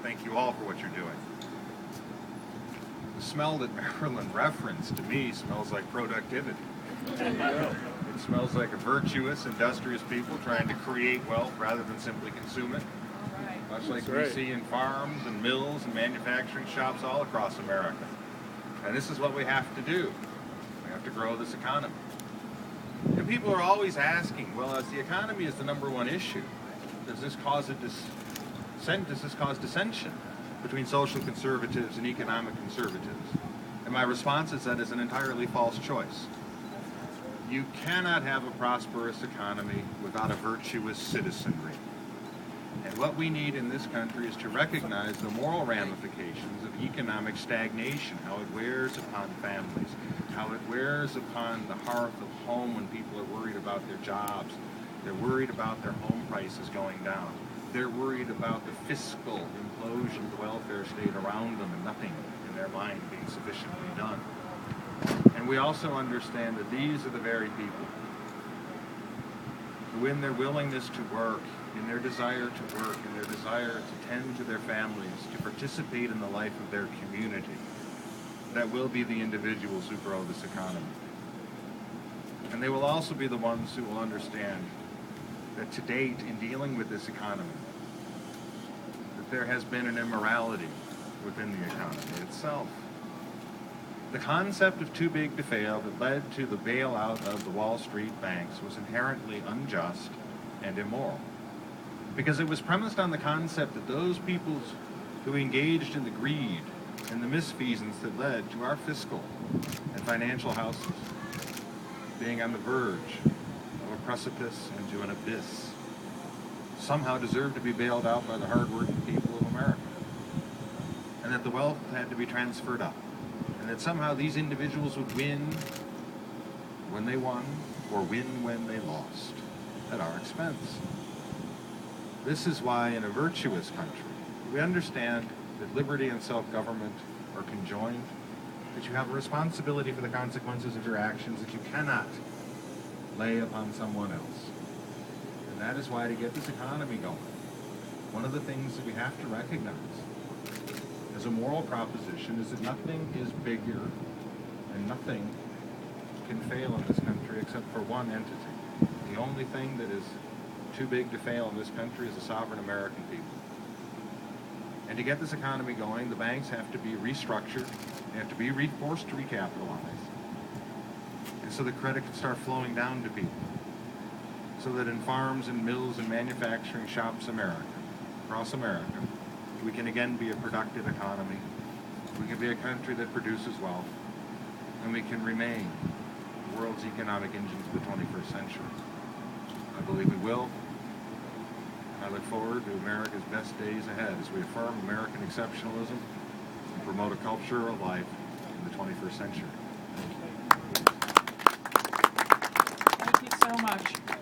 thank you all for what you're doing. The smell that Marilyn referenced to me smells like productivity. It smells like a virtuous, industrious people trying to create wealth rather than simply consume it. Much like we see in farms and mills and manufacturing shops all across America. And this is what we have to do. We have to grow this economy. And people are always asking, well, as the economy is the number one issue, does this cause dissension between social conservatives and economic conservatives? And my response is that is an entirely false choice. You cannot have a prosperous economy without a virtuous citizenry. And what we need in this country is to recognize the moral ramifications of economic stagnation, how it wears upon families, how it wears upon the hearth of home when people are worried about their jobs. They're worried about their home prices going down. They're worried about the fiscal implosion of the welfare state around them and nothing in their mind being sufficiently done. And we also understand that these are the very people who, in their willingness to work, in their desire to work, in their desire to tend to their families, to participate in the life of their community, that will be the individuals who grow this economy. And they will also be the ones who will understand that to date, in dealing with this economy, that there has been an immorality within the economy itself. The concept of too big to fail that led to the bailout of the Wall Street banks was inherently unjust and immoral, because it was premised on the concept that those peoples who engaged in the greed and the misfeasance that led to our fiscal and financial houses being on the verge of a precipice into an abyss somehow deserved to be bailed out by the hard-working people of America, and that the wealth had to be transferred up, and that somehow these individuals would win when they won or win when they lost at our expense. This is why in a virtuous country, we understand that liberty and self-government are conjoined, that you have a responsibility for the consequences of your actions that you cannot lay upon someone else. And that is why, to get this economy going, one of the things that we have to recognize as a moral proposition is that nothing is bigger and nothing can fail in this country except for one entity. The only thing that is too big to fail in this country is the sovereign American people. And to get this economy going, the banks have to be restructured, they have to be forced to recapitalize, and so the credit can start flowing down to people, so that in farms and mills and manufacturing shops across America, we can again be a productive economy, we can be a country that produces wealth, and we can remain the world's economic engine for the 21st century. I believe we will. I look forward to America's best days ahead as we affirm American exceptionalism and promote a culture of life in the 21st century. Thank you so much.